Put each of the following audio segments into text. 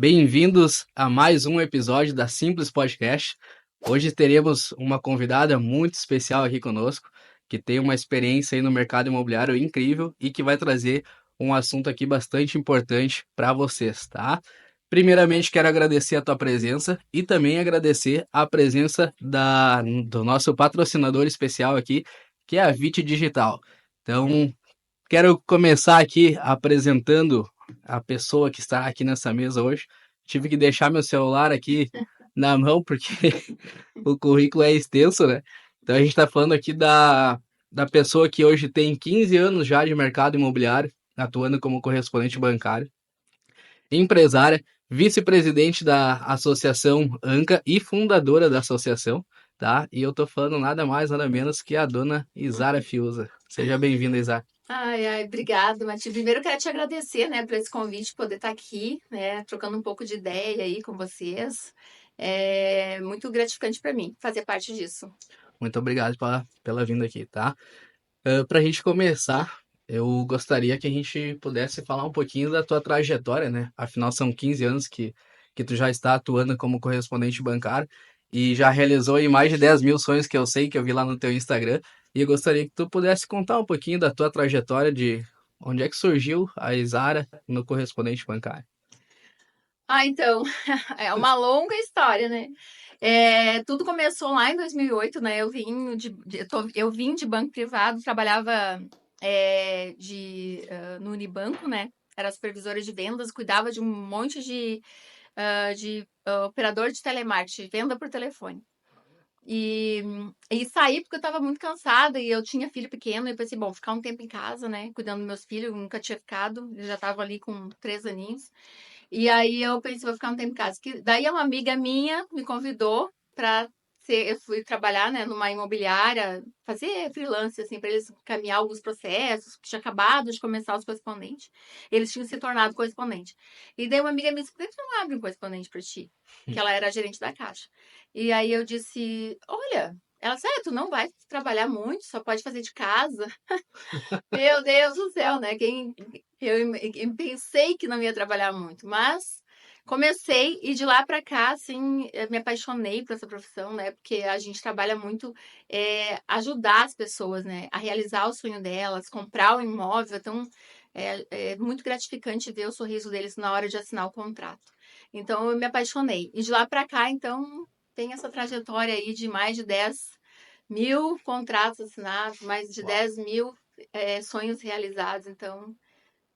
Bem-vindos a mais um episódio da Simples Podcast. Hoje teremos uma convidada muito especial aqui conosco, que tem uma experiência aí no mercado imobiliário incrível e que vai trazer um assunto aqui bastante importante para vocês, tá? Primeiramente, quero agradecer a tua presença e também agradecer a presença do nosso patrocinador especial aqui, que é a Vit Digital. Então, quero começar aqui apresentando a pessoa que está aqui nessa mesa hoje. Tive que deixar meu celular aqui na mão, porque o currículo é extenso, né? Então a gente está falando aqui da pessoa que hoje tem 15 anos já de mercado imobiliário, atuando como correspondente bancário, empresária, vice-presidente da Associação ANCA e fundadora da associação, tá? E eu tô falando nada mais, nada menos que a dona Isara Fiuza. Seja bem-vinda, Isara. Obrigado, Mati. Primeiro eu quero te agradecer, né, por esse convite, poder estar aqui, né, trocando um pouco de ideia aí com vocês. É muito gratificante para mim fazer parte disso. Muito obrigado pela vinda aqui, tá? Para a gente começar, eu gostaria que a gente pudesse falar um pouquinho da tua trajetória, né? Afinal, são 15 anos que tu já está atuando como correspondente bancário e já realizou aí mais de 10 mil sonhos que eu sei, que eu vi lá no teu Instagram. E eu gostaria que tu pudesse contar um pouquinho da tua trajetória, de onde é que surgiu a Isara no correspondente bancário. Então, é uma longa história, né? Tudo começou lá em 2008, né? Eu vim de banco privado, trabalhava no Unibanco, né? Era supervisora de vendas, cuidava de um monte de operador de telemarketing, venda por telefone. E saí porque eu estava muito cansada e eu tinha filho pequeno. E pensei, bom, ficar um tempo em casa, né? Cuidando dos meus filhos, nunca tinha ficado, eu já estava ali com 3 aninhos. E aí eu pensei, vou ficar um tempo em casa. Daí uma amiga minha me convidou para eu fui trabalhar, né, numa imobiliária, fazer freelance, assim, para eles caminhar alguns processos, que tinha acabado de começar os correspondentes. Eles tinham se tornado correspondente. E daí uma amiga me disse, por que tu não abre um correspondente para ti? Que ela era gerente da Caixa. E aí eu disse, olha, ela disse, tu não vai trabalhar muito, só pode fazer de casa. Meu Deus do céu, né? Eu pensei que não ia trabalhar muito, mas comecei e de lá para cá, assim, eu me apaixonei por essa profissão, né? Porque a gente trabalha muito ajudar as pessoas, né? A realizar o sonho delas, comprar o imóvel. Então, é muito gratificante ver o sorriso deles na hora de assinar o contrato. Então, eu me apaixonei. E de lá para cá, então, tem essa trajetória aí de mais de 10 mil contratos assinados, mais de 10 mil sonhos realizados. Então,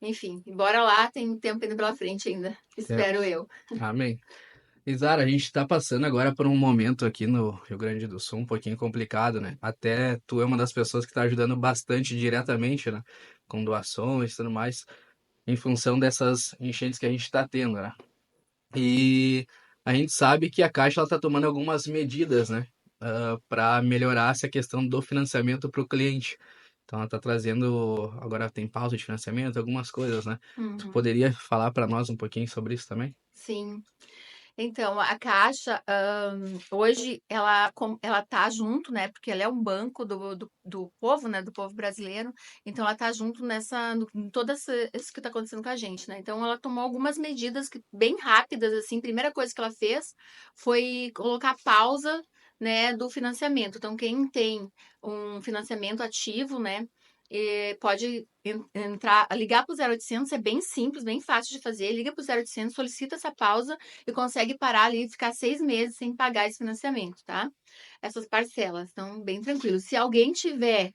enfim, embora lá, tem tempo ainda pela frente ainda, espero Temos. eu. Amém. Isara, a gente está passando agora por um momento aqui no Rio Grande do Sul um pouquinho complicado, né? Até tu é uma das pessoas que está ajudando bastante diretamente, né? Com doações e tudo mais, em função dessas enchentes que a gente está tendo, né? E a gente sabe que a Caixa está tomando algumas medidas, né? Para melhorar essa questão do financiamento para o cliente. Então, ela está trazendo. Agora tem pausa de financiamento, algumas coisas, né? Tu Uhum. poderia falar para nós um pouquinho sobre isso também? Sim. Então, a Caixa, hoje, ela tá junto, né? Porque ela é um banco do povo, né? Do povo brasileiro. Então, ela tá junto em todo isso que tá acontecendo com a gente, né? Então, ela tomou algumas medidas bem rápidas, assim. Primeira coisa que ela fez foi colocar pausa, né? Do financiamento. Então, quem tem um financiamento ativo, né? Pode entrar, ligar para o 0800, é bem simples, bem fácil de fazer. Liga para o 0800, solicita essa pausa e consegue parar ali e ficar 6 meses sem pagar esse financiamento, tá? Essas parcelas estão bem tranquilos. Se alguém tiver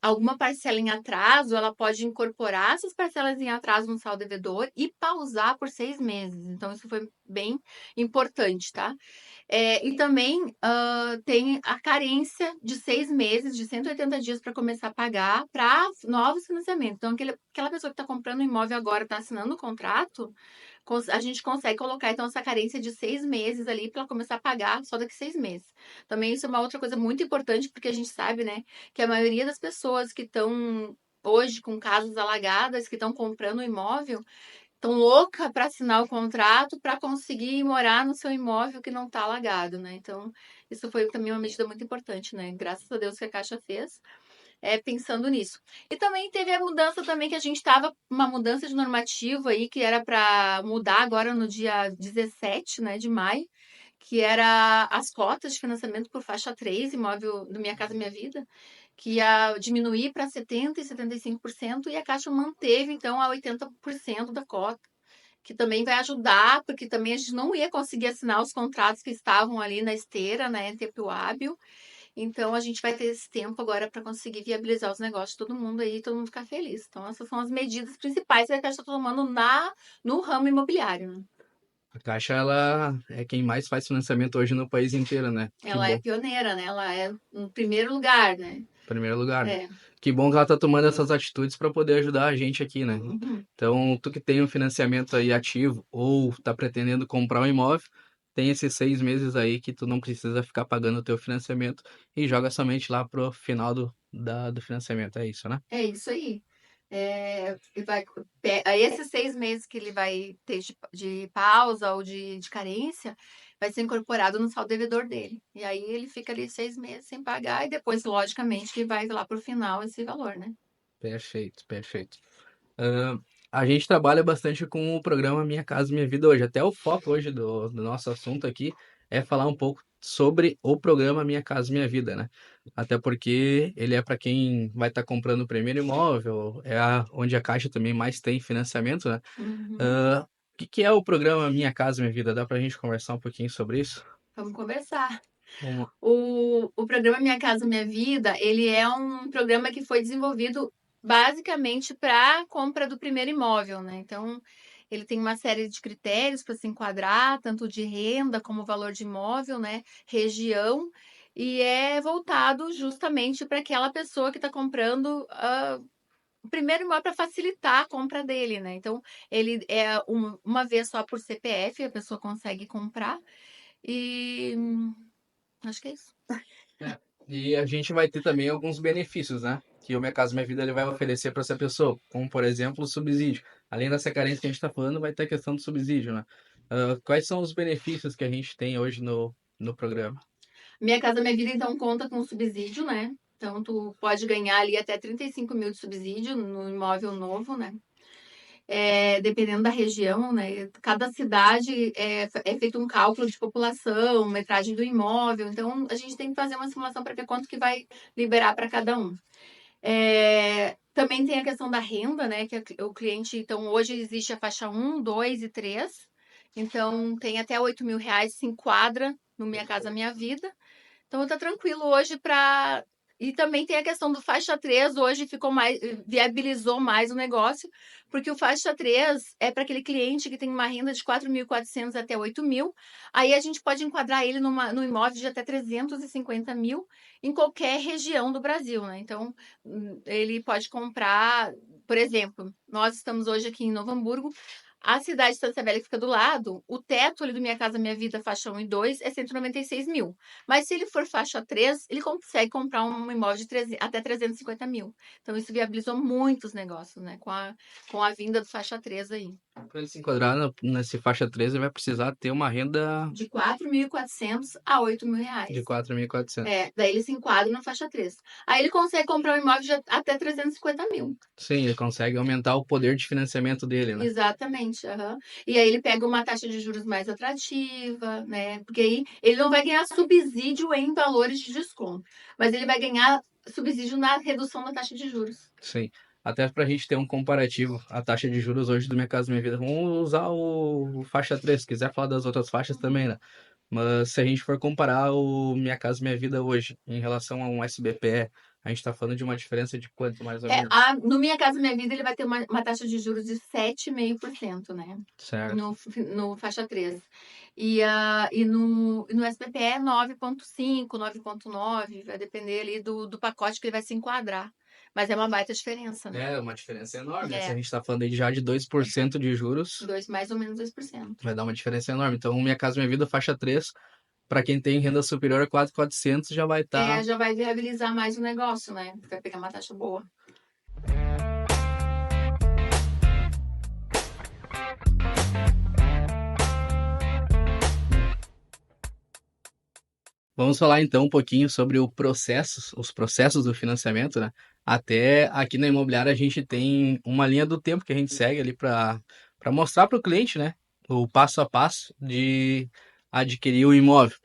alguma parcela em atraso, ela pode incorporar essas parcelas em atraso no saldo devedor e pausar por 6 meses. Então, isso foi bem importante, tá? E também tem a carência de 6 meses, de 180 dias para começar a pagar para novos financiamentos. Então, aquela pessoa que está comprando um imóvel agora, está assinando o contrato, a gente consegue colocar, então, essa carência de 6 meses ali para começar a pagar só daqui 6 meses. Também isso é uma outra coisa muito importante, porque a gente sabe, né, que a maioria das pessoas que estão hoje com casas alagadas, que estão comprando um imóvel, estão louca para assinar o contrato para conseguir morar no seu imóvel que não está alagado, né? Então, isso foi também uma medida muito importante, né? Graças a Deus que a Caixa fez. pensando nisso. E também teve a mudança também que a gente estava, uma mudança de normativo aí, que era para mudar agora no dia 17, né, de maio, que era as cotas de financiamento por faixa 3, imóvel do Minha Casa Minha Vida, que ia diminuir para 70% e 75%, e a Caixa manteve, então, a 80% da cota, que também vai ajudar, porque também a gente não ia conseguir assinar os contratos que estavam ali na esteira, né, tempo hábil. Então, a gente vai ter esse tempo agora para conseguir viabilizar os negócios de todo mundo aí, todo mundo ficar feliz. Então, essas são as medidas principais que a Caixa está tomando no ramo imobiliário, né? A Caixa, ela é quem mais faz financiamento hoje no país inteiro, né? Que Ela é bom. pioneira, né? Ela é no primeiro lugar, né? Primeiro lugar, né? É. Que bom que ela tá tomando essas atitudes para poder ajudar a gente aqui, né? Uhum. Então, tu que tem um financiamento aí ativo ou tá pretendendo comprar um imóvel, tem esses 6 meses aí que tu não precisa ficar pagando o teu financiamento e joga somente lá pro final do financiamento, é isso, né? É isso aí. E aí esses 6 meses que ele vai ter de pausa ou de carência, vai ser incorporado no saldo devedor dele. E aí ele fica ali 6 meses sem pagar e depois, logicamente, que vai lá pro final esse valor, né? Perfeito, perfeito. Ah, a gente trabalha bastante com o programa Minha Casa Minha Vida hoje. Até o foco hoje do nosso assunto aqui é falar um pouco sobre o programa Minha Casa Minha Vida, né? Até porque ele é para quem vai estar comprando o primeiro imóvel, onde a Caixa também mais tem financiamento, né? Uhum. O que é o programa Minha Casa Minha Vida? Dá para a gente conversar um pouquinho sobre isso? Vamos conversar. Vamos. O programa Minha Casa Minha Vida, ele é um programa que foi desenvolvido basicamente para a compra do primeiro imóvel, né? Então, ele tem uma série de critérios para se enquadrar, tanto de renda como valor de imóvel, né? Região, e é voltado justamente para aquela pessoa que está comprando o primeiro imóvel para facilitar a compra dele, né? Então, ele é uma vez só por CPF, a pessoa consegue comprar, e acho que é isso. É. E a gente vai ter também alguns benefícios, né? Que o Minha Casa Minha Vida ele vai oferecer para essa pessoa, como por exemplo o subsídio. Além dessa carência que a gente está falando, vai ter a questão do subsídio, né? Quais são os benefícios que a gente tem hoje no programa? Minha Casa Minha Vida, então, conta com subsídio, né? Então, tu pode ganhar ali até 35 mil de subsídio no imóvel novo, né? Dependendo da região, né? Cada cidade é feito um cálculo de população, metragem do imóvel. Então, a gente tem que fazer uma simulação para ver quanto que vai liberar para cada um. Também tem a questão da renda, né? Que o cliente, então, hoje existe a faixa 1, 2 e 3. Então, tem até 8 mil reais, se enquadra no Minha Casa Minha Vida. Então tá tranquilo hoje para. E também tem a questão do faixa 3, hoje viabilizou mais o negócio, porque o faixa 3 é para aquele cliente que tem uma renda de 4.400 até 8 mil. Aí a gente pode enquadrar ele no imóvel de até 350 mil em qualquer região do Brasil, né? Então, ele pode comprar, por exemplo, nós estamos hoje aqui em Novo Hamburgo. A cidade de Santa Velha, que fica do lado, o teto ali do Minha Casa Minha Vida, faixa 1 e 2, é 196 mil. Mas se ele for faixa 3, ele consegue comprar um imóvel de até 350 mil. Então, isso viabilizou muitos negócios, né? Com a vinda do faixa 3 aí. Para ele se enquadrar nesse faixa 13, ele vai precisar ter uma renda De 4.400 a 8 mil reais. de 4.400. Daí ele se enquadra na faixa 3. Aí ele consegue comprar um imóvel de até 350 mil. Sim, ele consegue aumentar o poder de financiamento dele, né? Exatamente. Aham. E aí ele pega uma taxa de juros mais atrativa, né? Porque aí ele não vai ganhar subsídio em valores de desconto, mas ele vai ganhar subsídio na redução da taxa de juros. Sim. Até para a gente ter um comparativo, a taxa de juros hoje do Minha Casa Minha Vida. Vamos usar o faixa 3, se quiser falar das outras faixas também, né? Mas se a gente for comparar o Minha Casa Minha Vida hoje em relação a um SBPE, a gente está falando de uma diferença de quanto, mais ou menos? No Minha Casa Minha Vida, ele vai ter uma taxa de juros de 7,5%, né? Certo. No faixa 3. E no SBPE é 9,5, 9,9, vai depender ali do pacote que ele vai se enquadrar. Mas é uma baita diferença, né? É uma diferença enorme, né? Se a É, gente está falando aí já de 2% de juros, mais ou menos 2%. vai dar uma diferença enorme. Então, Minha Casa Minha Vida, faixa 3, para quem tem renda superior a 4.400, já vai estar. Já vai viabilizar mais o negócio, né? Vai pegar uma taxa boa. Vamos falar então um pouquinho sobre os processos do financiamento, né? Até aqui na imobiliária a gente tem uma linha do tempo que a gente segue ali para mostrar para o cliente, né? O passo a passo de adquirir o imóvel.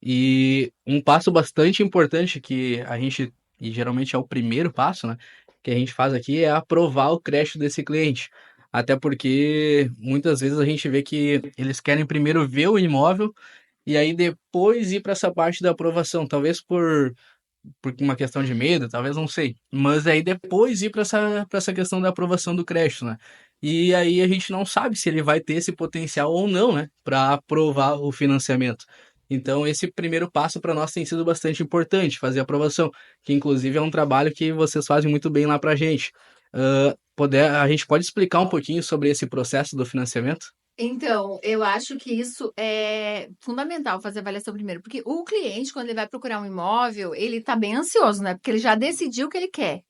E um passo bastante importante que a gente, e geralmente é o primeiro passo, né? Que a gente faz aqui é aprovar o crédito desse cliente. Até porque muitas vezes a gente vê que eles querem primeiro ver o imóvel e aí depois ir para essa parte da aprovação, talvez por uma questão de medo, talvez não sei. Mas aí depois ir para essa questão da aprovação do crédito, né? E aí a gente não sabe se ele vai ter esse potencial ou não, né, para aprovar o financiamento. Então esse primeiro passo para nós tem sido bastante importante, fazer a aprovação, que inclusive é um trabalho que vocês fazem muito bem lá para a gente. A gente pode explicar um pouquinho sobre esse processo do financiamento? Então, eu acho que isso é fundamental fazer a avaliação primeiro, porque o cliente, quando ele vai procurar um imóvel, ele está bem ansioso, né? Porque ele já decidiu o que ele quer.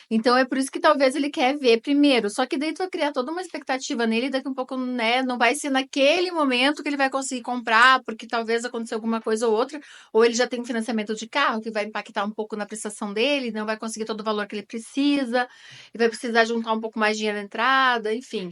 Então é por isso que talvez ele quer ver primeiro. Só que daí tu vai criar toda uma expectativa nele, daqui um pouco, né? Não vai ser naquele momento que ele vai conseguir comprar, porque talvez aconteça alguma coisa ou outra, ou ele já tem um financiamento de carro que vai impactar um pouco na prestação dele, não vai conseguir todo o valor que ele precisa, e vai precisar juntar um pouco mais de dinheiro na entrada, enfim.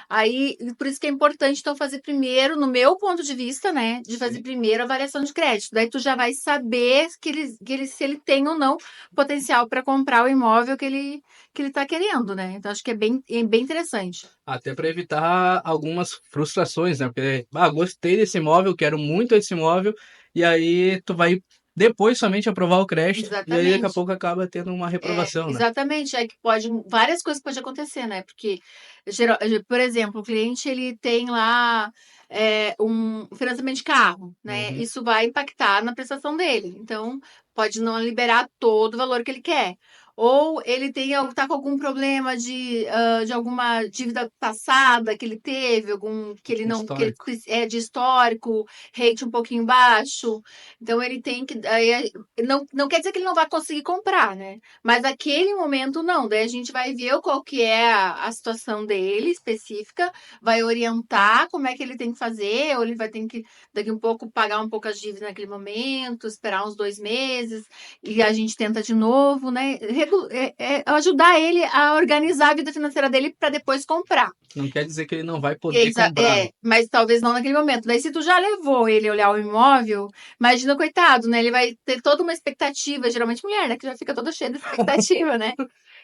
Aí, por isso que é importante, então, fazer primeiro, no meu ponto de vista, né? De fazer Sim. primeiro a avaliação de crédito. Daí tu já vai saber se ele tem ou não potencial para comprar o imóvel que ele está querendo, né? Então, acho que é bem interessante. Até para evitar algumas frustrações, né? Porque, gostei desse imóvel, quero muito esse imóvel, e aí tu vai depois somente aprovar o crédito, e aí daqui a Exatamente. pouco acaba tendo uma reprovação, né? Exatamente. É que várias coisas podem acontecer, né? Porque, por exemplo, o cliente ele tem lá um financiamento de carro, né? Uhum. Isso vai impactar na prestação dele. Então, pode não liberar todo o valor que ele quer. Ou ele tá com algum problema de alguma dívida passada que ele teve, algum que ele não, que ele, Histórico. é de histórico, rate um pouquinho baixo. Então ele tem que. Não quer dizer que ele não vai conseguir comprar, né? Mas naquele momento não. Daí a gente vai ver qual que é a situação dele específica, vai orientar como é que ele tem que fazer, ou ele vai ter que, daqui um pouco, pagar um pouco as dívidas naquele momento, esperar uns 2 meses, e a gente tenta de novo, né? Ajudar ele a organizar a vida financeira dele para depois comprar. Não quer dizer que ele não vai poder comprar, né? Mas talvez não naquele momento. Daí, se tu já levou ele a olhar o imóvel, imagina, coitado, né? Ele vai ter toda uma expectativa, geralmente mulher, né? Que já fica toda cheia de expectativa, né?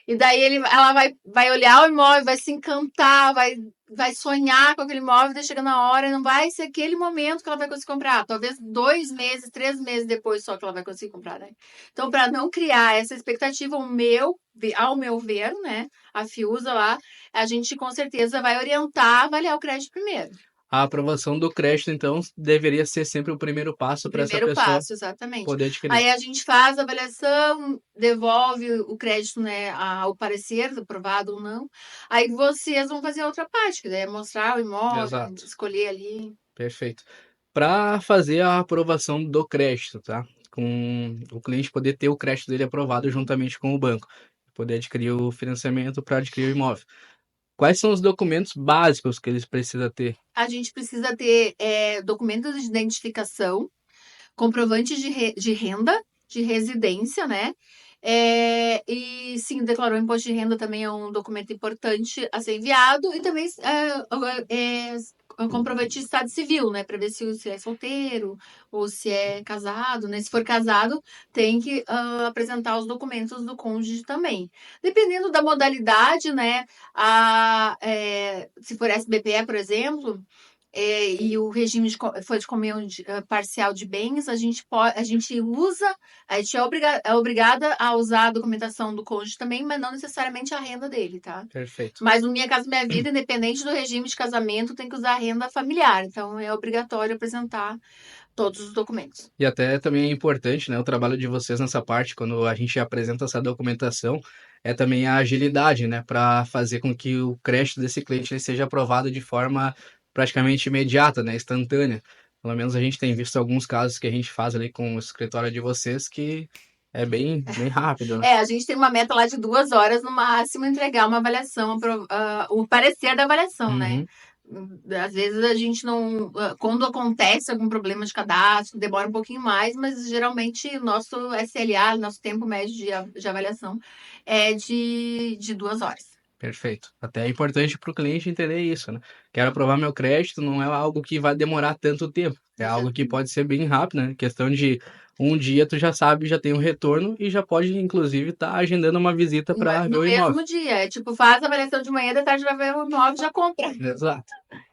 E daí ela vai olhar o imóvel, vai se encantar, vai sonhar com aquele imóvel, daí chega na hora e não vai ser aquele momento que ela vai conseguir comprar. Talvez 2 meses, 3 meses depois só que ela vai conseguir comprar, né? Então, para não criar essa expectativa, ao meu ver, né? A Fiusa lá, a gente com certeza vai orientar a avaliar o crédito primeiro. A aprovação do crédito, então, deveria ser sempre o primeiro passo para essa Primeiro pessoa passo, exatamente. poder adquirir. Aí a gente faz a avaliação, devolve o crédito, né, ao parecer, aprovado ou não. Aí vocês vão fazer a outra parte, que daí é mostrar o imóvel, Exato, escolher ali. perfeito. Para fazer a aprovação do crédito, tá? Com o cliente poder ter o crédito dele aprovado juntamente com o banco, poder adquirir o financiamento para adquirir o imóvel. Quais são os documentos básicos que eles precisam ter? A gente precisa ter documentos de identificação, comprovantes de renda, de residência, né? E sim, declarou imposto de renda também é um documento importante a ser enviado e também um comprovante de estado civil, né? Para ver se é solteiro ou se é casado, né? Se for casado, tem que apresentar os documentos do cônjuge também. Dependendo da modalidade, né? Se for SBPE, por exemplo, e o regime foi de comunhão parcial de bens, a gente usa, a gente é obrigada a usar a documentação do cônjuge também, mas não necessariamente a renda dele, tá? Perfeito. Mas no Minha Casa Minha Vida, independente do regime de casamento, tem que usar a renda familiar. Então é obrigatório apresentar todos os documentos. E até também é importante, né, o trabalho de vocês nessa parte, quando a gente apresenta essa documentação, é também a agilidade, né, para fazer com que o crédito desse cliente ele seja aprovado de forma praticamente imediata, né, instantânea. Pelo menos a gente tem visto alguns casos que a gente faz ali com o escritório de vocês que é bem rápido, né? A gente tem uma meta lá de 2 horas no máximo entregar uma avaliação, o parecer da avaliação, né? Uhum. Às vezes a gente não. Quando acontece algum problema de cadastro, demora um pouquinho mais, mas geralmente o nosso SLA, nosso tempo médio de avaliação, é de 2 horas. Perfeito. Até é importante para o cliente entender isso, né? Quero aprovar meu crédito, não é algo que vai demorar tanto tempo. É algo que pode ser bem rápido, né? Questão de um dia tu já sabe, já tem um retorno e já pode, inclusive, estar agendando uma visita para ver No o imóvel. mesmo dia. É tipo, faz a avaliação de manhã, de tarde vai ver o imóvel e já compra. Exato.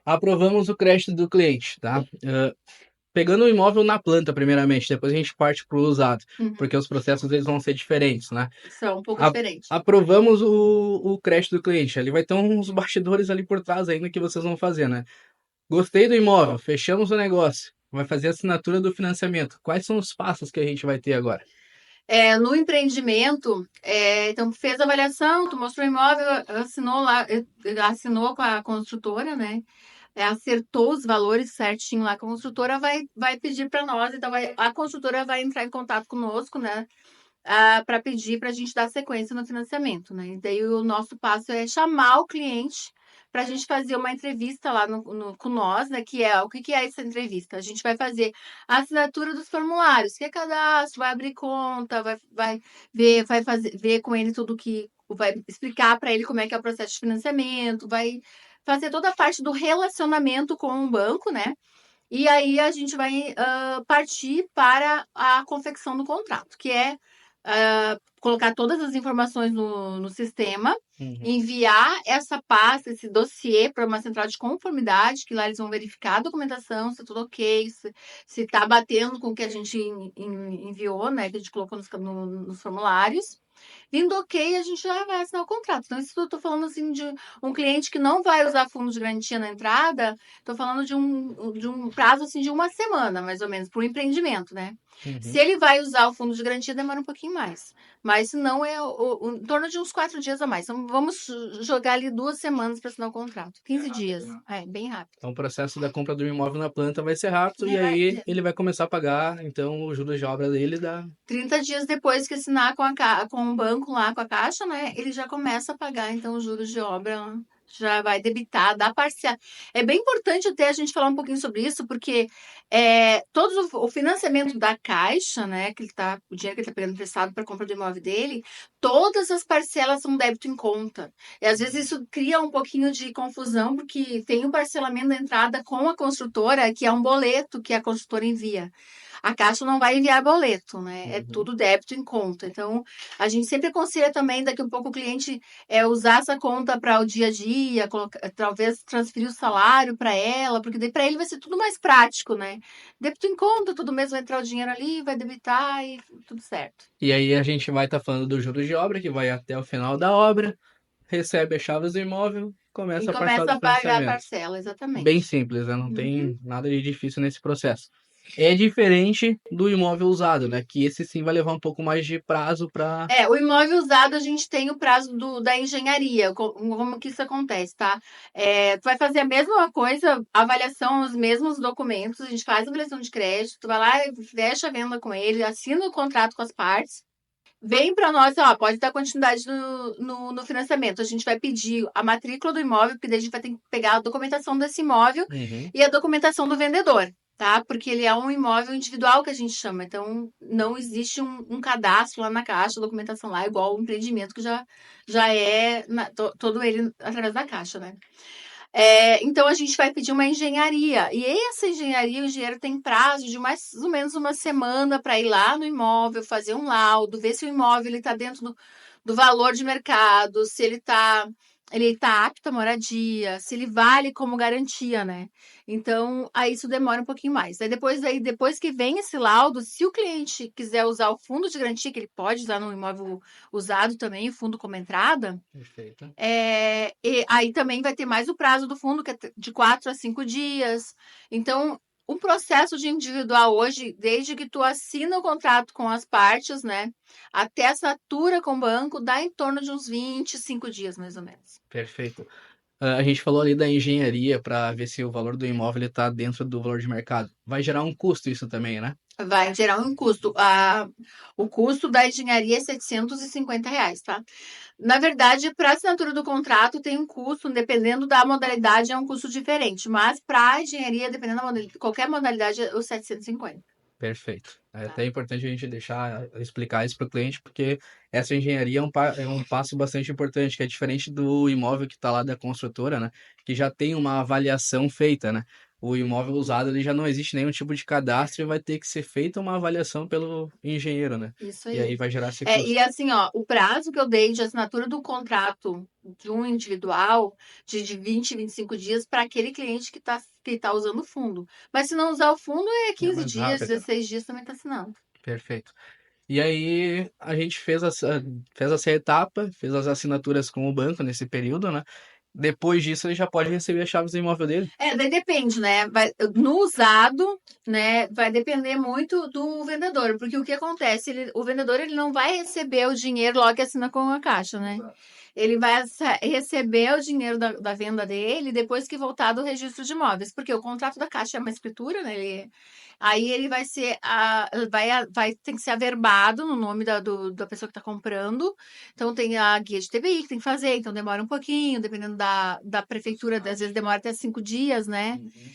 Aprovamos o crédito do cliente, tá? Pegando o imóvel na planta, primeiramente, depois a gente parte para o usado, Uhum. porque os processos eles vão ser diferentes, né? São um pouco A- diferentes. Aprovamos o crédito do cliente. Ali vai ter uns bastidores ali por trás ainda que vocês vão fazer, né? Gostei do imóvel, fechamos o negócio. Vai fazer a assinatura do financiamento. Quais são os passos que a gente vai ter agora? No empreendimento, então fez a avaliação, tu mostrou o imóvel, assinou lá, assinou com a construtora, né? Acertou os valores certinho lá, a construtora vai pedir para nós, então a construtora vai entrar em contato conosco, né? Para pedir para a gente dar sequência no financiamento, né? E daí o nosso passo é chamar o cliente para a gente fazer uma entrevista lá com nós, né? O que é essa entrevista? A gente vai fazer a assinatura dos formulários, que é cadastro, vai abrir conta, vai ver, ver com ele tudo que vai explicar para ele como é que é o processo de financiamento, vai fazer toda a parte do relacionamento com o banco, né? E aí a gente vai partir para a confecção do contrato, que é colocar todas as informações no sistema, Uhum. enviar essa pasta, esse dossiê para uma central de conformidade, que lá eles vão verificar a documentação, se tudo ok, se está batendo com o que a gente enviou, né, que a gente colocou nos formulários. Vindo ok, a gente já vai assinar o contrato. Então, isso eu estou falando assim de um cliente que não vai usar fundo de garantia na entrada, estou falando de um prazo assim de uma semana, mais ou menos, para o empreendimento, né? Se Uhum. ele vai usar o fundo de garantia, demora um pouquinho mais. Mas se não, em torno de uns 4 dias a mais. Então, vamos jogar ali 2 semanas para assinar o contrato. 15 dias. É, bem rápido. Então, o processo da compra do imóvel na planta vai ser rápido e aí ele vai começar a pagar, então, o juros de obra dele da... 30 dias depois que assinar com o banco lá, com a Caixa, né? Ele já começa a pagar, então, os juros de obra já vai debitar, dá parcial. É bem importante até a gente falar um pouquinho sobre isso, porque todo o financiamento da Caixa, né? O dinheiro que ele está pegando emprestado para a compra do imóvel dele, todas as parcelas são débito em conta. E às vezes isso cria um pouquinho de confusão, porque tem o parcelamento da entrada com a construtora, que é um boleto que a construtora envia. A Caixa não vai enviar boleto, né? É Uhum. tudo débito em conta. Então, a gente sempre aconselha também, daqui a pouco, o cliente usar essa conta para o dia a dia, talvez transferir o salário para ela, porque daí para ele vai ser tudo mais prático, né? Débito em conta, todo mês vai entrar o dinheiro ali, vai debitar e tudo certo. E aí a gente vai estar falando do juros de obra, que vai até o final da obra, recebe as chaves do imóvel, E começa a parcela começa do a pagar a financiamento. parcela, Bem exatamente. simples, né? Não Uhum. tem nada de difícil nesse processo. É diferente do imóvel usado, né? Que esse sim vai levar um pouco mais de prazo para... O imóvel usado, a gente tem o prazo da engenharia, como que isso acontece, tá? Tu vai fazer a mesma coisa, avaliação, os mesmos documentos, a gente faz a avaliação de crédito, tu vai lá, fecha a venda com ele, assina o contrato com as partes, vem para nós, ó, pode dar continuidade no financiamento. A gente vai pedir a matrícula do imóvel, porque daí a gente vai ter que pegar a documentação desse imóvel Uhum. e a documentação do vendedor, tá? Porque ele é um imóvel individual que a gente chama. Então, não existe um cadastro lá na Caixa, documentação lá, igual o empreendimento que já é todo ele através da Caixa, né? Então a gente vai pedir uma engenharia. E essa engenharia, o engenheiro tem prazo de mais ou menos uma semana para ir lá no imóvel, fazer um laudo, ver se o imóvel está dentro do valor de mercado, se ele tá apto à moradia, se ele vale como garantia, né? Então, aí isso demora um pouquinho mais. Depois que vem esse laudo, se o cliente quiser usar o fundo de garantia, que ele pode usar no imóvel usado também, o fundo como entrada, Perfeito. e aí também vai ter mais o prazo do fundo, que é de 4 a 5 dias. Então, o processo de individual hoje, desde que tu assina o contrato com as partes, né, até a assinatura com o banco, dá em torno de uns 25 dias, mais ou menos. Perfeito. A gente falou ali da engenharia para ver se o valor do imóvel está dentro do valor de mercado. Vai gerar um custo isso também, né? Vai gerar um custo. O custo da engenharia é R$ 750, tá? Na verdade, para a assinatura do contrato tem um custo, dependendo da modalidade, é um custo diferente. Mas para a engenharia, dependendo da modalidade, qualquer modalidade, é os 750. Perfeito. É Tá? até importante a gente explicar isso para o cliente, porque essa engenharia é um passo bastante importante, que é diferente do imóvel que está lá da construtora, né? Que já tem uma avaliação feita, né? O imóvel usado ele já não existe nenhum tipo de cadastro e vai ter que ser feita uma avaliação pelo engenheiro, né? Isso E aí aí. vai gerar esse E custo. assim, ó, o prazo que eu dei de assinatura do contrato de um individual de 20, 25 dias para aquele cliente que tá usando o fundo. Mas se não usar o fundo, é É 15 mais dias, rápido. 16 dias também tá assinando. Perfeito. E aí a gente fez essa etapa, fez as assinaturas com o banco nesse período, né? Depois disso, ele já pode receber as chaves do imóvel dele. Daí depende, né? No usado, né? Vai depender muito do vendedor, porque o que acontece? O vendedor ele não vai receber o dinheiro logo que assina com a caixa, né? Ele vai receber o dinheiro da venda dele depois que voltar do registro de imóveis, porque o contrato da caixa é uma escritura, né? Aí ele vai ser, vai ter que ser averbado no nome da pessoa que está comprando. Então tem a guia de TBI que tem que fazer, então demora um pouquinho, dependendo da prefeitura, às vezes demora até 5 dias, né? Uhum.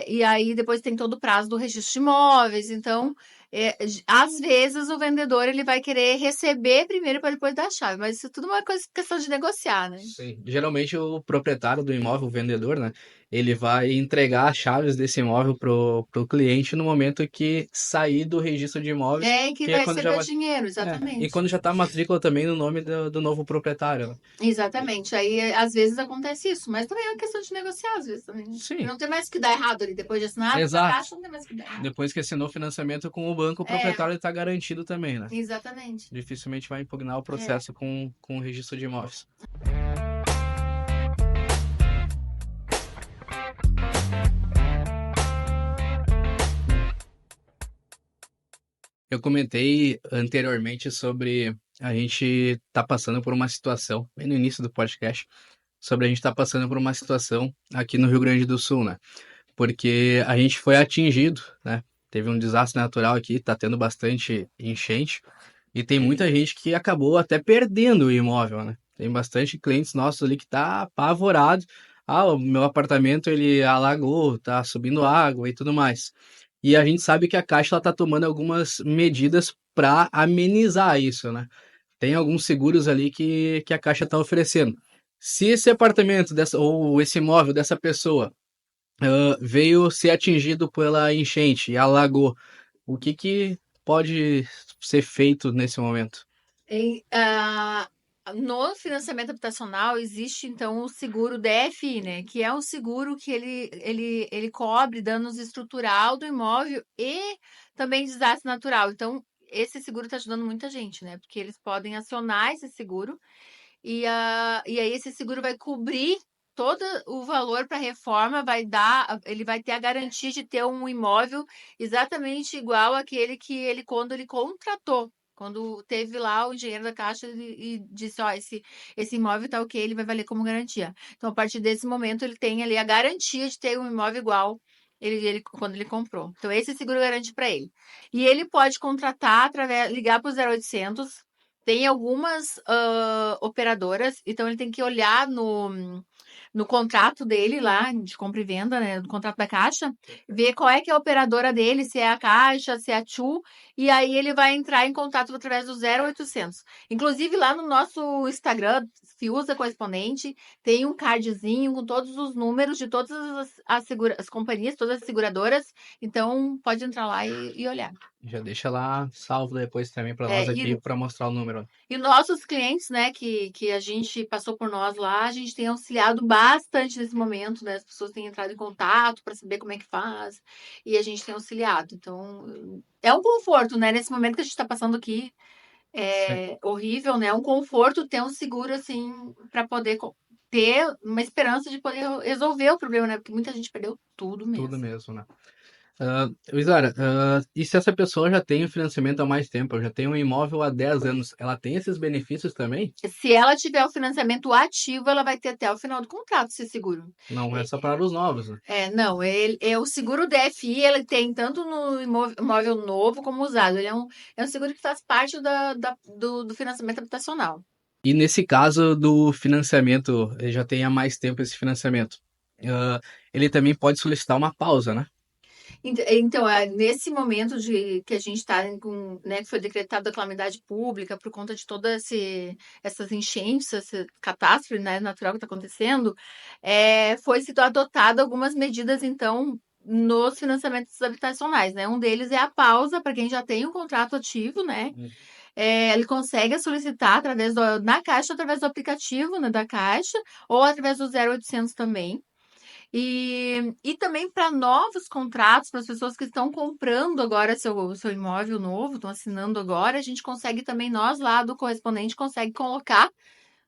E aí depois tem todo o prazo do registro de imóveis. Então, às vezes o vendedor ele vai querer receber primeiro para depois dar a chave, mas isso é tudo uma questão de negociar, né? Sim. Geralmente o proprietário do imóvel, o vendedor, né? Ele vai entregar as chaves desse imóvel pro cliente no momento que sair do registro de imóveis, É que que é vai quando já receber o vai. dinheiro, E exatamente. quando já tá a matrícula também no nome do novo proprietário, né? Exatamente. Aí, às vezes, acontece isso, mas também é uma questão de negociar, às vezes, também. Sim, Não tem mais que dar errado ali. Depois de assinado, com a exato. caixa, não tem mais que dar errado. Depois que assinou o financiamento com o banco, o É, proprietário está garantido também, né? exatamente. Dificilmente vai impugnar o É. processo com o registro de imóveis. Eu comentei anteriormente sobre a gente tá passando por uma situação, bem no início do podcast, sobre a gente estar passando por uma situação aqui no Rio Grande do Sul, né? Porque a gente foi atingido, né? Teve um desastre natural aqui, tá tendo bastante enchente e tem muita gente que acabou até perdendo o imóvel, né? Tem bastante clientes nossos ali que tá apavorado. Ah, o meu apartamento ele alagou, tá subindo água e tudo mais. E a gente sabe que a Caixa ela tá tomando algumas medidas para amenizar isso, né? Tem alguns seguros ali que a Caixa está oferecendo. Se esse apartamento dessa, ou esse imóvel dessa pessoa veio ser atingido pela enchente e alagou, o que pode ser feito nesse momento? Em, no financiamento habitacional existe então o seguro DFI, né? Que é um seguro que ele cobre danos estrutural do imóvel e também desastre natural. Então, esse seguro está ajudando muita gente, né? Porque eles podem acionar esse seguro e aí esse seguro vai cobrir todo o valor para a reforma, ele vai ter a garantia de ter um imóvel exatamente igual àquele que ele quando ele contratou. Quando teve lá o engenheiro da Caixa e disse, ó, esse imóvel tá ok, ele vai valer como garantia. Então, a partir desse momento, ele tem ali a garantia de ter um imóvel igual quando ele comprou. Então, esse seguro garante para ele. E ele pode contratar ligar para o 0800. Tem algumas operadoras, então ele tem que olhar no contrato dele lá, de compra e venda, né? Do contrato da Caixa, ver qual é que é a operadora dele, se é a Caixa, se é a Tchu, e aí ele vai entrar em contato através do 0800. Inclusive, lá no nosso Instagram, se usa correspondente, tem um cardzinho com todos os números de todas as companhias, todas as seguradoras. Então, pode entrar lá e olhar. Já deixa lá salvo depois também para nós É, aqui e para mostrar o número. E nossos clientes, né, que a gente passou por nós lá, a gente tem auxiliado bastante nesse momento, né? As pessoas têm entrado em contato para saber como é que faz, e a gente tem auxiliado. Então, é um conforto, né? Nesse momento que a gente está passando aqui, Sim. é horrível, né? É um conforto ter um seguro, assim, para poder ter uma esperança de poder resolver o problema, né? Porque muita gente perdeu tudo Tudo mesmo. mesmo, né? Isara, e se essa pessoa já tem o financiamento há mais tempo, já tem um imóvel há 10 anos, ela tem esses benefícios também? Se ela tiver o financiamento ativo, ela vai ter até o final do contrato esse seguro. Não é só para os novos, né? Não, o seguro DFI, ele tem tanto no imóvel novo como usado. Ele é um seguro que faz parte do financiamento habitacional. E nesse caso do financiamento, ele já tem há mais tempo esse financiamento. Ele também pode solicitar uma pausa, né? Então, nesse momento que a gente está com, né, que foi decretada a calamidade pública por conta de todas essas enchentes, essa catástrofe, né, natural que está acontecendo, foi sido adotado algumas medidas, então, nos financiamentos habitacionais, né? Um deles é a pausa para quem já tem um contrato ativo, né? Hum. Ele consegue solicitar na Caixa, através do aplicativo, né, da Caixa, ou através do 0800 também. E também para novos contratos, para as pessoas que estão comprando agora seu imóvel novo, estão assinando agora, a gente consegue também, nós lá do correspondente, consegue colocar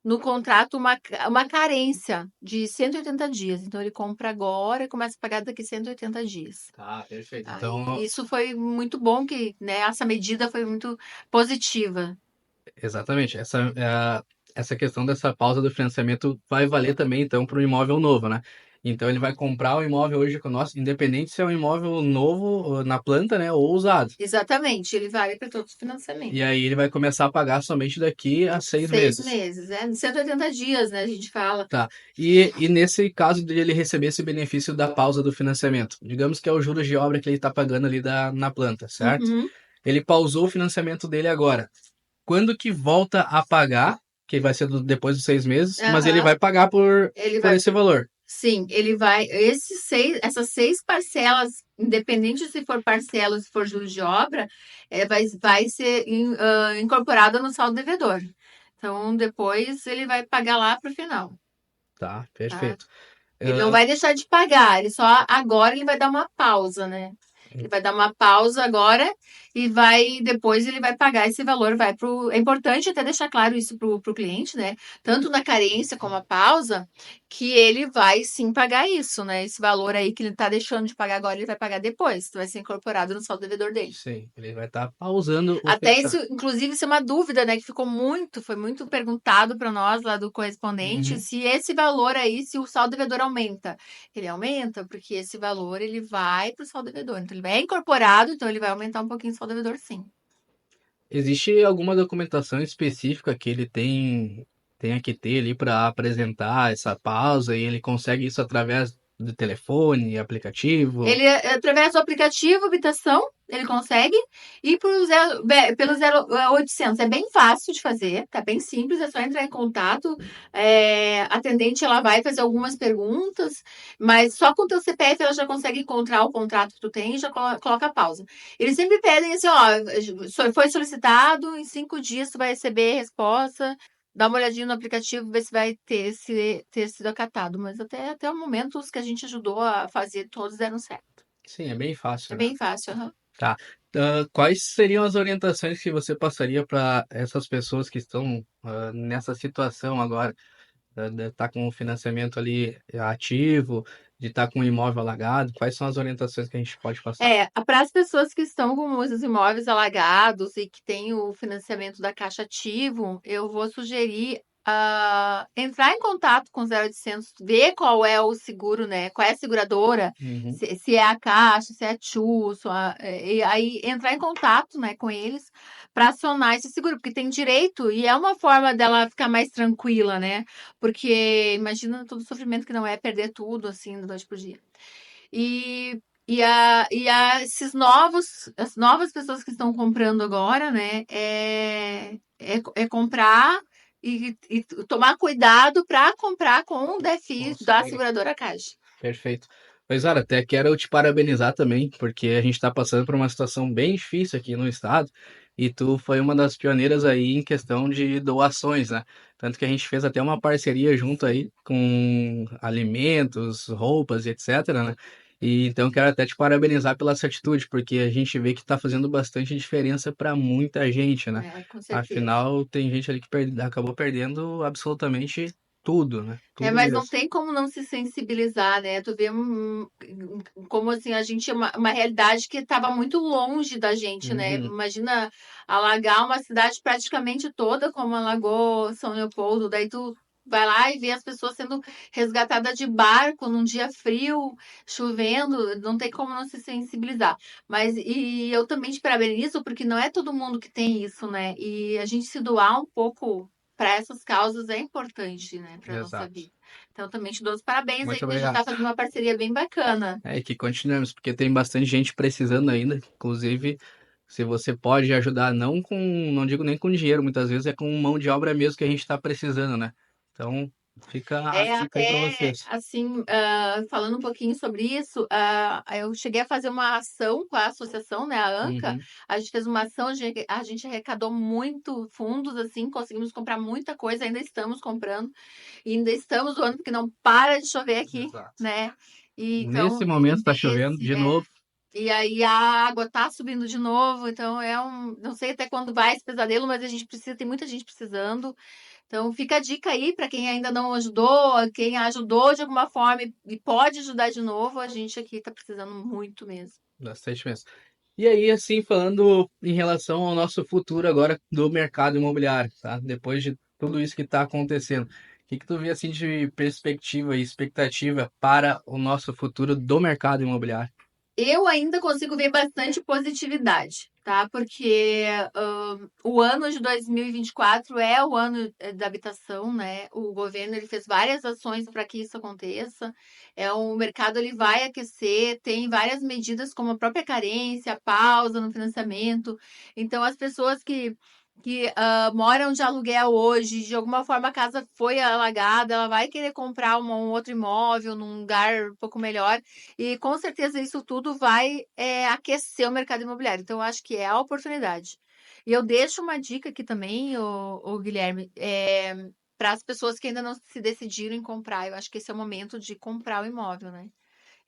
no contrato uma carência de 180 dias. Então, ele compra agora e começa a pagar daqui 180 dias. Tá, perfeito. Tá? Então, E isso foi muito bom, que, né, essa medida foi muito positiva. exatamente, essa questão dessa pausa do financiamento vai valer também, então, para o imóvel novo, né? Então, ele vai comprar o imóvel hoje conosco, independente se é um imóvel novo na planta, né, ou usado. Exatamente, ele vale para todos os financiamentos. E aí ele vai começar a pagar somente daqui a 6 Seis meses. meses, 180 dias, né? A gente fala. Tá. E nesse caso de ele receber esse benefício da pausa do financiamento, digamos que é o juros de obra que ele está pagando ali na planta, certo? Uhum. Ele pausou o financiamento dele agora. Quando que volta a pagar, que vai ser depois dos 6 meses, mas ele Aham. vai pagar Ele por vai. esse valor. Sim, essas 6 parcelas, independente se for parcela ou se for juros de obra, vai ser incorporada no saldo devedor. Então, depois ele vai pagar lá para o final, Tá, tá? perfeito. Ele não Ah, vai deixar de pagar, ele só agora ele vai dar uma pausa, né? Ele vai dar uma pausa agora e depois ele vai pagar esse valor, vai pro. É importante até deixar claro isso pro cliente, né? Tanto na carência como a pausa, que ele vai sim pagar isso, né? Esse valor aí que ele tá deixando de pagar agora, ele vai pagar depois, vai ser incorporado no saldo devedor dele. sim, ele vai estar pausando o Até isso, financiamento. inclusive, isso é uma dúvida, né? Que foi muito perguntado para nós lá do correspondente, Uhum. se esse valor aí, se o saldo devedor aumenta. Ele aumenta porque esse valor ele vai para o saldo devedor. Então, ele é incorporado, então ele vai aumentar um pouquinho o saldo devedor, sim. Existe alguma documentação específica que ele tenha que ter ali para apresentar essa pausa e ele consegue isso através do telefone, aplicativo? Através do aplicativo Habitação, ele consegue. E pelo 0800 é bem fácil de fazer, tá bem simples, é só entrar em contato. A atendente ela vai fazer algumas perguntas, mas só com o teu CPF ela já consegue encontrar o contrato que tu tem e já coloca a pausa. Eles sempre pedem assim, ó, foi solicitado, em 5 dias tu vai receber a resposta. Dá uma olhadinha no aplicativo, ver se vai ter sido acatado. Mas até o momento, os que a gente ajudou a fazer, todos deram certo. Sim, é bem É fácil, né? bem fácil, aham. Tá. Quais seriam as orientações que você passaria para essas pessoas que estão nessa situação agora, de estar com o financiamento ali ativo, de estar com o imóvel alagado? Quais são as orientações que a gente pode passar? Para as pessoas que estão com os imóveis alagados e que têm o financiamento da Caixa ativo, eu vou sugerir entrar em contato com o 0800, ver qual é o seguro, né? Qual é a seguradora, Uhum. se é a Caixa, se é a TCU, e aí entrar em contato, né, com eles para acionar esse seguro, porque tem direito e é uma forma dela ficar mais tranquila, né? Porque imagina todo o sofrimento que não é perder tudo assim da noite pro dia. As novas pessoas que estão comprando agora, né, é comprar e tomar cuidado para comprar com o DFI da Consegue. seguradora Caixa. Perfeito. Pois olha, até quero te parabenizar também, porque a gente está passando por uma situação bem difícil aqui no estado, e tu foi uma das pioneiras aí em questão de doações, né? Tanto que a gente fez até uma parceria junto aí com alimentos, roupas e etc, né? E então quero até te parabenizar pela essa atitude, porque a gente vê que está fazendo bastante diferença para muita gente, né? Com certeza. Afinal, tem gente ali que acabou perdendo absolutamente tudo, né? Tudo Mas não mesmo. tem como não se sensibilizar, né? Tu vê como assim a gente é uma realidade que estava muito longe da gente, né? Uhum. Imagina alagar uma cidade praticamente toda, como alagou São Leopoldo, daí tu vai lá e vê as pessoas sendo resgatadas de barco num dia frio, chovendo, não tem como não se sensibilizar. Mas e eu também te parabenizo porque não é todo mundo que tem isso, né? E a gente se doar um pouco para essas causas é importante, né, para nossa Exato. vida. Então, também te dou os parabéns aí, Muito porque a gente obrigado. está fazendo uma parceria bem bacana. É que continuemos, porque tem bastante gente precisando ainda. Inclusive, se você pode ajudar, não digo nem com dinheiro, muitas vezes é com mão de obra mesmo que a gente está precisando, né? Então, fica a dica aí para Até vocês. assim, falando um pouquinho sobre isso, eu cheguei a fazer uma ação com a associação, né, a ANCA. Uhum. A gente fez uma ação, a gente arrecadou muito fundos, assim, conseguimos comprar muita coisa, ainda estamos comprando, e ainda estamos doando, porque não para de chover aqui, Exato. né? E Nesse então, momento está chovendo de novo. e aí a água tá subindo de novo, então não sei até quando vai esse pesadelo, mas a gente precisa, tem muita gente precisando. Então fica a dica aí para quem ainda não ajudou, quem ajudou de alguma forma e pode ajudar de novo, a gente aqui tá precisando muito mesmo. Bastante mesmo. E aí, assim, falando em relação ao nosso futuro agora do mercado imobiliário, tá? Depois de tudo isso que está acontecendo, o que que tu vê, assim, de perspectiva e expectativa para o nosso futuro do mercado imobiliário? Eu ainda consigo ver bastante positividade, tá? Porque o ano de 2024 é o ano da habitação, né? O governo ele fez várias ações para que isso aconteça. O mercado ele vai aquecer, tem várias medidas como a própria carência, a pausa no financiamento. Então as pessoas que moram de aluguel hoje, de alguma forma a casa foi alagada, ela vai querer comprar um outro imóvel num lugar um pouco melhor. E com certeza isso tudo vai aquecer o mercado imobiliário. Então, eu acho que é a oportunidade. E eu deixo uma dica aqui também, o Guilherme, para as pessoas que ainda não se decidiram em comprar. Eu acho que esse é o momento de comprar o imóvel, né?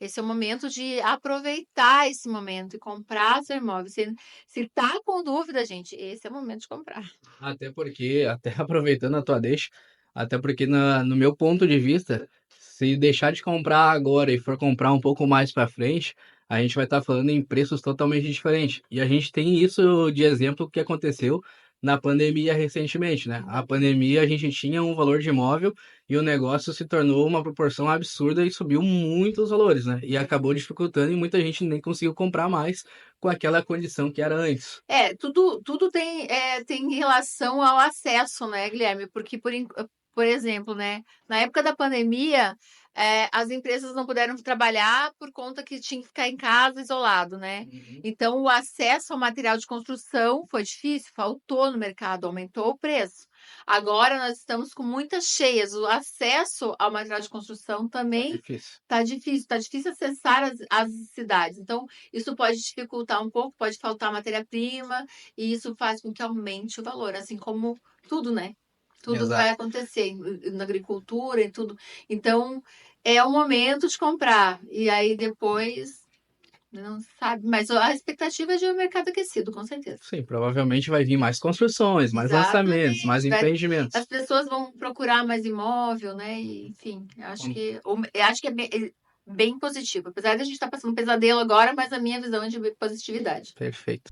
Esse é o momento de aproveitar esse momento e comprar seu imóvel. Se tá com dúvida, gente, esse é o momento de comprar. Até porque, até aproveitando a tua deixa, até porque no meu ponto de vista, se deixar de comprar agora e for comprar um pouco mais para frente, a gente vai estar falando em preços totalmente diferentes. E a gente tem isso de exemplo que aconteceu na pandemia recentemente, né? A pandemia a gente tinha um valor de imóvel e o negócio se tornou uma proporção absurda e subiu muito os valores, né? E acabou dificultando e muita gente nem conseguiu comprar mais com aquela condição que era antes. Tudo tem relação ao acesso, né, Guilherme? Porque, por exemplo, né, na época da pandemia, as empresas não puderam trabalhar por conta que tinha que ficar em casa isolado, né? Uhum. Então, o acesso ao material de construção foi difícil, faltou no mercado, aumentou o preço. Agora nós estamos com muitas cheias, o acesso ao material de construção Tá também difícil. está difícil acessar as cidades. Então, isso pode dificultar um pouco, pode faltar matéria-prima, e isso faz com que aumente o valor, assim como tudo, né? Tudo vai Exato. acontecer na agricultura e tudo. Então, é o momento de comprar. E aí depois, não sabe. Mas a expectativa é de um mercado aquecido, com certeza. Sim, provavelmente vai vir mais construções, mais lançamentos, mais Exatamente. As empreendimentos. pessoas vão procurar mais imóvel, né? E, enfim, eu acho que é bem positivo. Apesar de a gente estar passando um pesadelo agora, mas a minha visão é de positividade. Perfeito.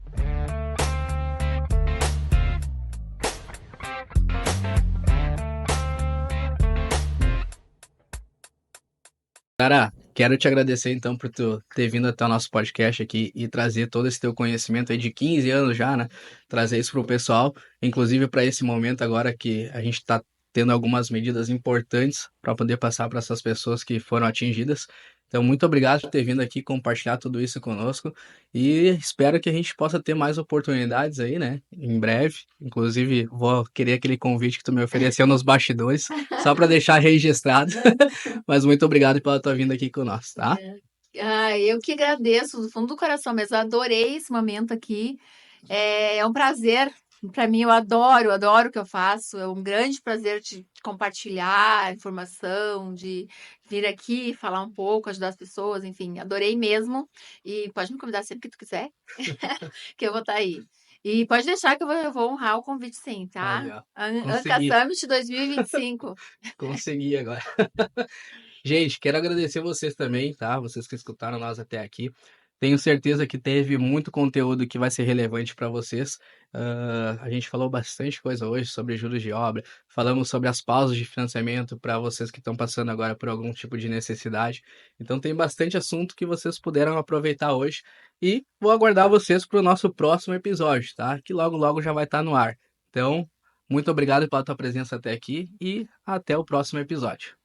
Cara, quero te agradecer então por tu ter vindo até o nosso podcast aqui e trazer todo esse teu conhecimento aí de 15 anos já, né? Trazer isso pro pessoal, inclusive para esse momento agora que a gente está tendo algumas medidas importantes para poder passar para essas pessoas que foram atingidas. Então, muito obrigado por ter vindo aqui compartilhar tudo isso conosco e espero que a gente possa ter mais oportunidades aí, né? Em breve. Inclusive, vou querer aquele convite que tu me ofereceu nos bastidores, só para deixar registrado. Mas muito obrigado pela tua vinda aqui conosco, tá? Eu que agradeço do fundo do coração mesmo. Adorei esse momento aqui. É um prazer. Para mim, eu adoro o que eu faço. É um grande prazer de compartilhar informação, de vir aqui falar um pouco, ajudar as pessoas, enfim, adorei mesmo. E pode me convidar sempre que tu quiser, que eu vou estar aí. E pode deixar que eu vou honrar o convite sim, Aí, tá? ó. Anca Consegui, Summit 2025. consegui agora. Gente, quero agradecer vocês também, tá? Vocês que escutaram nós até aqui. Tenho certeza que teve muito conteúdo que vai ser relevante para vocês. A gente falou bastante coisa hoje sobre juros de obra, falamos sobre as pausas de financiamento para vocês que estão passando agora por algum tipo de necessidade. Então, tem bastante assunto que vocês puderam aproveitar hoje. E vou aguardar vocês para o nosso próximo episódio, tá? Que logo, logo já vai estar no ar. Então, muito obrigado pela tua presença até aqui e até o próximo episódio.